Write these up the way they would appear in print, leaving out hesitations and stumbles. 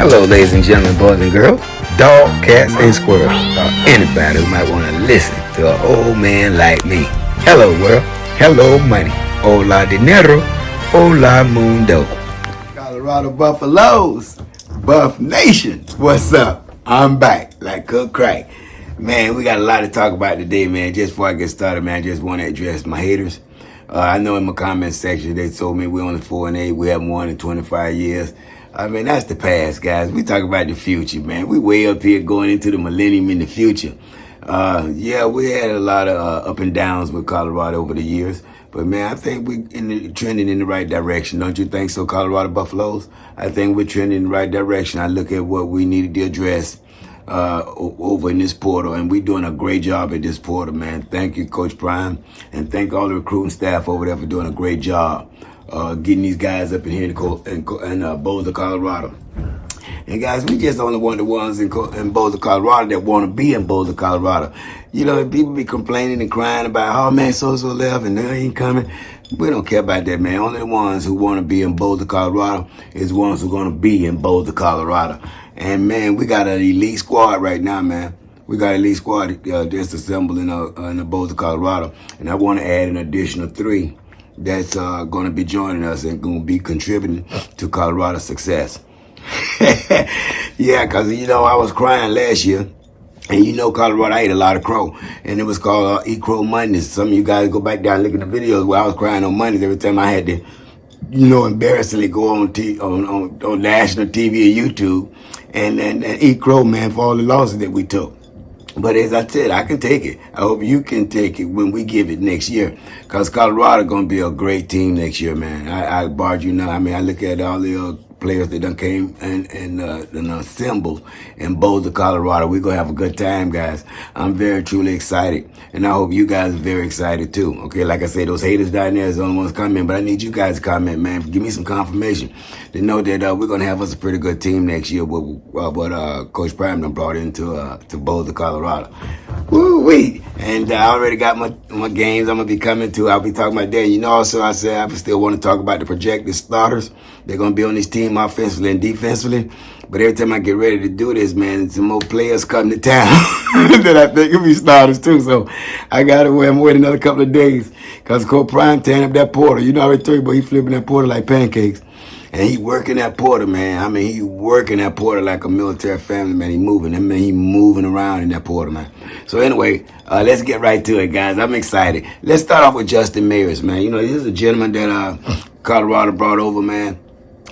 Hello, ladies and gentlemen, boys and girls, dog, cats, and squirrels, or anybody who might want to listen to an old man like me. Hello, world. Hello, money. Hola, dinero. Hola, mundo. Colorado Buffaloes, Buff Nation, what's up? I'm back like cook crack. Man, we got a lot to talk about today, man. Just before I get started, man, I just want to address my haters. I know in my comment section they told me we're only 4-8, we haven't won in 25 years. I mean, that's the past, guys. We talk about the future, man. We way up here going into the millennium in the future. Yeah, we had a lot of up and downs with Colorado over the years. But, man, I think we're trending in the right direction. Don't you think so, Colorado Buffaloes? I think we're trending in the right direction. I look at what we needed to address over in this portal, and we're doing a great job at this portal, man. Thank you, Coach Prime, and thank all the recruiting staff over there for doing a great job getting these guys up in here in Boulder, Colorado. And guys, we just only one of the ones in Boulder, Colorado that want to be in Boulder, Colorado. You know, people be complaining and crying about, oh man, so-so left and they ain't coming. We don't care about that, man. Only the ones who want to be in Boulder, Colorado is the ones who are going to be in Boulder, Colorado. And man, we got an elite squad right now, man. We got an elite squad just assembled in Boulder, Colorado. And I want to add an additional 3 that's going to be joining us and going to be contributing to Colorado's success. Yeah, because, you know, I was crying last year. And you know, Colorado, I ate a lot of crow. And it was called Eat Crow Mondays. Some of you guys go back down and look at the videos where I was crying on Mondays every time I had to, you know, embarrassingly go on national TV and YouTube and eat crow, man, for all the losses that we took. But as I said, I can take it. I hope you can take it when we give it next year. Because Colorado going to be a great team next year, man. I barge you now. I mean, I look at all the players that done came and assembled in Boulder, Colorado. We're going to have a good time, guys. I'm very, truly excited. And I hope you guys are very excited, too. Okay, like I said, those haters down there is the only ones coming. But I need you guys to comment, man. Give me some confirmation to know that we're going to have us a pretty good team next year with what Coach Prime done brought into to Boulder, Colorado. Woo-wee. And I already got my games I'm going to be coming to. I'll be talking about that. You know, also, I said I still want to talk about the projected starters. They're going to be on this team offensively and defensively. But every time I get ready to do this, man, some more players come to town that I think will be starters too. So I got to wait another couple of days because Coach Prime tearing up that portal. You know, I already told you, but he flipping that portal like pancakes. And he working that portal, man. I mean, he working that portal like a military family, man. He moving. I mean, he moving around in that portal, man. So anyway, let's get right to it, guys. I'm excited. Let's start off with Justin Mayers, man. You know, this is a gentleman that Colorado brought over, man.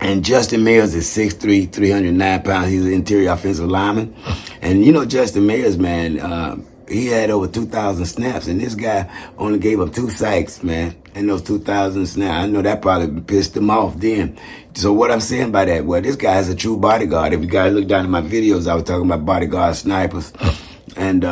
And Justin Mayers is 6'3", 309 pounds. He's an interior offensive lineman. And you know, Justin Mayers, man, he had over 2,000 snaps. And this guy only gave up 2 sacks, man, in those 2,000 snaps. I know that probably pissed him off then. So what I'm saying by that, well, this guy is a true bodyguard. If you guys look down at my videos, I was talking about bodyguard snipers and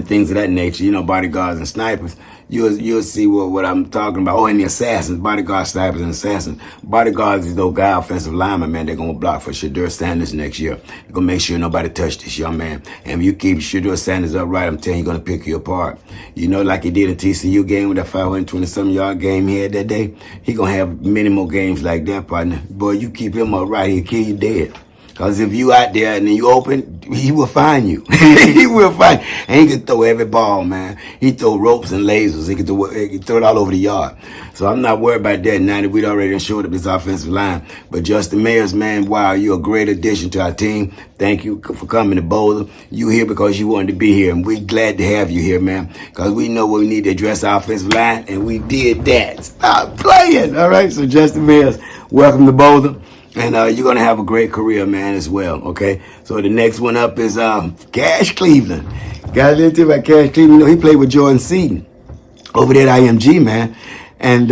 things of that nature, you know, bodyguards and snipers. You'll see what I'm talking about. Oh, and the assassins, bodyguard snipers and assassins. Bodyguards is those guy offensive linemen, man. They're going to block for Shedeur Sanders next year. They're going to make sure nobody touch this young man. And if you keep Shedeur Sanders upright, I'm telling you, he's going to pick you apart. You know, like he did in TCU game with that 520-something yard game he had that day. He going to have many more games like that, partner. Boy, you keep him upright, he'll kill you dead. Because if you out there and then you open, he will find you. He will find you. And he can throw every ball, man. He throw ropes and lasers. He can throw it all over the yard. So I'm not worried about that now that we'd already showed up this offensive line. But Justin Mayers, man, wow, you're a great addition to our team. Thank you for coming to Boulder. You here because you wanted to be here. And we're glad to have you here, man. Because we know we need to address our offensive line. And we did that. Stop playing. All right. So Justin Mayers, welcome to Boulder. And you're going to have a great career, man, as well, okay? So the next one up is Cash Cleveland. Guys, let's talk about Cash Cleveland. You know, he played with Jordan Seaton over there at IMG, man. And,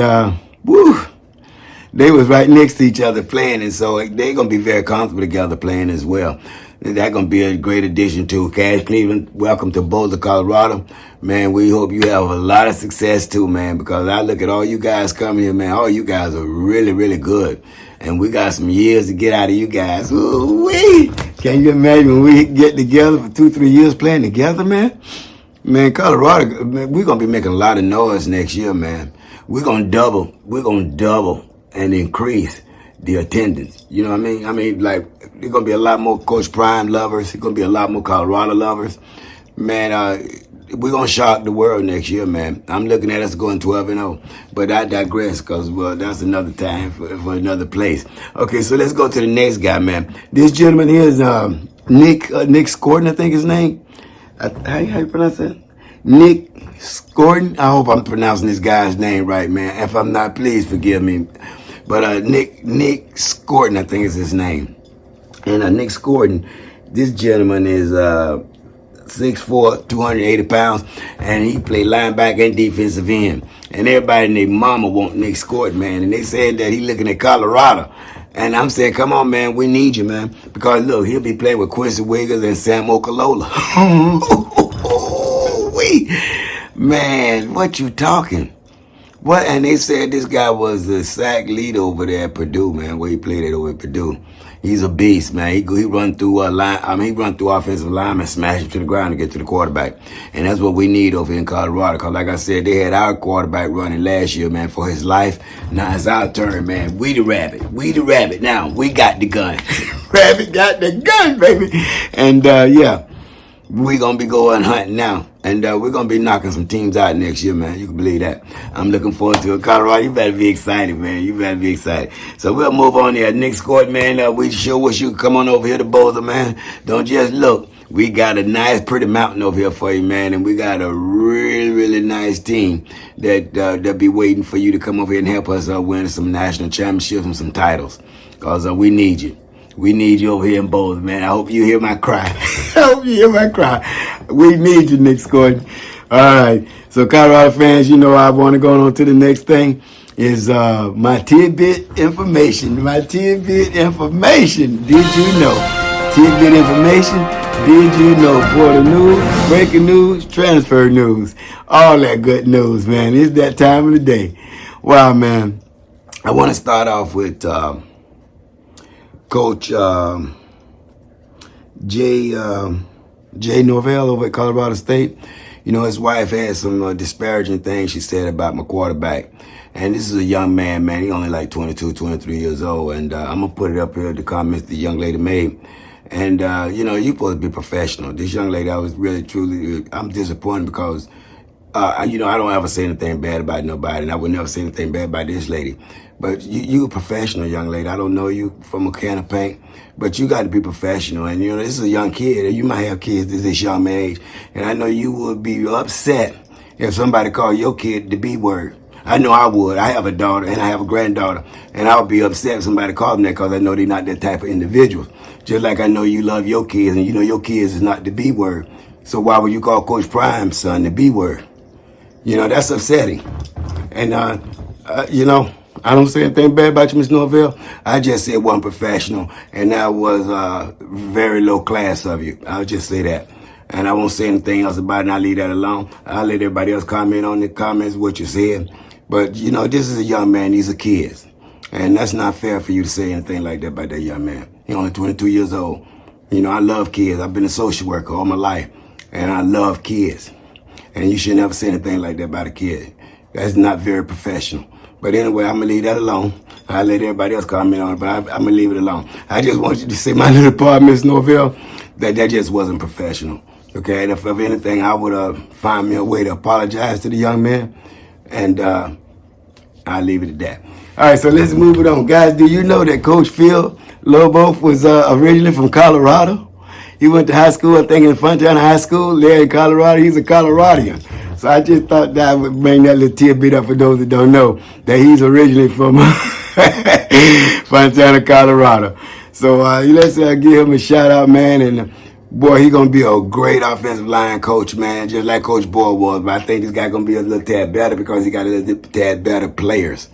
they was right next to each other playing. And so they're going to be very comfortable together playing as well. That's going to be a great addition to Cash Cleveland. Welcome to Boulder, Colorado. Man, we hope you have a lot of success too, man, because I look at all you guys coming here, man. All you guys are really, really good. And we got some years to get out of you guys. Ooh-wee. Can you imagine when we get together for 2-3 years playing together, man? Man, Colorado, man, we're going to be making a lot of noise next year, man. We're going to double and increase the attendance. You know what I mean? I mean, like, there's going to be a lot more Coach Prime lovers. There's going to be a lot more Colorado lovers. Man, we're going to shock the world next year, man. I'm looking at us going 12-0. But I digress because, well, that's another time for another place. Okay, so let's go to the next guy, man. This gentleman here is Nick Scorton, I think his name. How you pronounce that? Nick Scorton. I hope I'm pronouncing this guy's name right, man. If I'm not, please forgive me. But Nick Scorton, I think is his name. And Nick Scorton, this gentleman is 6'4", 280 pounds, and he played linebacker and defensive end. And everybody and their mama want Nick Scorton, man. And they said that he looking at Colorado. And I'm saying, come on, man, we need you, man. Because, look, he'll be playing with Quincy Wiggins and Sam Okalola. Man, what you talking? What? And they said this guy was the sack leader over there at Purdue, man, where he played it over at Purdue. He's a beast, man. He run through he run through offensive line and smash him to the ground to get to the quarterback. And that's what we need over here in Colorado. Because like I said, they had our quarterback running last year, man, for his life. Now it's our turn, man. We the rabbit. We the rabbit. Now we got the gun. Rabbit got the gun, baby. And yeah, we're going to be going hunting now. And we're going to be knocking some teams out next year, man. You can believe that. I'm looking forward to it. Colorado, you better be excited, man. You better be excited. So we'll move on here. Nick Scorton, man, we sure wish you could come on over here to Boulder, man. Don't just look. We got a nice, pretty mountain over here for you, man. And we got a really, really nice team that'll be waiting for you to come over here and help us win some national championships and some titles. Because we need you. We need you over here in Boulder, man. I hope you hear my cry. I hope you hear my cry. We need you, Nick Scorton. All right. So, Colorado fans, you know I want to go on to the next thing is my tidbit information. My tidbit information. Did you know? Tidbit information. Did you know? Border news, breaking news, transfer news. All that good news, man. It's that time of the day. Wow, man. I want to start off with Coach Jay Norvell over at Colorado State. You know, his wife had some disparaging things she said about my quarterback. And this is a young man, man. He only like 22, 23 years old. And I'm going to put it up here, the comments the young lady made. And, you know, you're supposed to be professional. This young lady, I was really, truly, I'm disappointed because, you know, I don't ever say anything bad about nobody. And I would never say anything bad about this lady. But you a professional, young lady. I don't know you from a can of paint, but you got to be professional. And, you know, this is a young kid. You might have kids this young age. And I know you would be upset if somebody called your kid the B word. I know I would. I have a daughter and I have a granddaughter. And I would be upset if somebody called them that because I know they're not that type of individual. Just like I know you love your kids and you know your kids is not the B word. So why would you call Coach Prime's son the B word? You know, that's upsetting. And, you know, I don't say anything bad about you, Miss Norvell. I just said one professional, and that was very low class of you. I'll just say that. And I won't say anything else about it, and I'll leave that alone. I'll let everybody else comment on the comments, what you said. But, you know, this is a young man. These are kids. And that's not fair for you to say anything like that about that young man. He's only 22 years old. You know, I love kids. I've been a social worker all my life, and I love kids. And you should never say anything like that about a kid. That's not very professional. But anyway, I'm going to leave that alone. I'll let everybody else comment on it, but I'm going to leave it alone. I just want you to say my little part, Miss Norvell, that just wasn't professional. Okay, and if anything, I would find me a way to apologize to the young man, and I'll leave it at that. All right, so let's move it on. Guys, do you know that Coach Phil Lobo was originally from Colorado? He went to high school, I think in Fontana High School, there in Colorado. He's a Coloradian. So I just thought that I would bring that little tidbit up for those that don't know that he's originally from Fontana, Colorado. So let's give him a shout out, man. And boy, he's going to be a great offensive line coach, man, just like Coach Boyd was. But I think this guy going to be a little tad better because he got a little tad better players.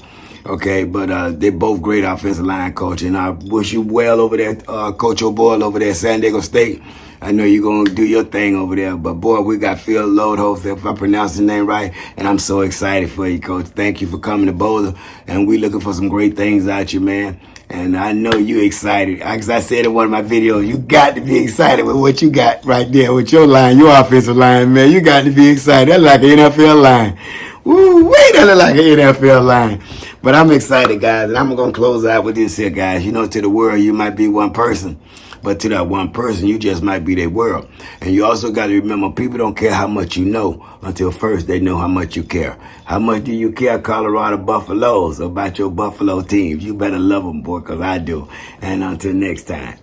Okay, but they're both great offensive line coach. And I wish you well over there, Coach O'Boyle over there at San Diego State. I know you're going to do your thing over there. But, boy, we got Phil Lodhoff, if I pronounce his name right. And I'm so excited for you, Coach. Thank you for coming to Boulder. And we're looking for some great things out you, man. And I know you're excited. As I said in one of my videos, you got to be excited with what you got right there with your line, your offensive line, man. You got to be excited. That's like an NFL line. Woo, wait, that look like an NFL line. But I'm excited, guys, and I'm going to close out with this here, guys. You know, to the world, you might be one person. But to that one person, you just might be their world. And you also got to remember, people don't care how much you know until first they know how much you care. How much do you care, Colorado Buffaloes, about your Buffalo teams? You better love them, boy, because I do. And until next time.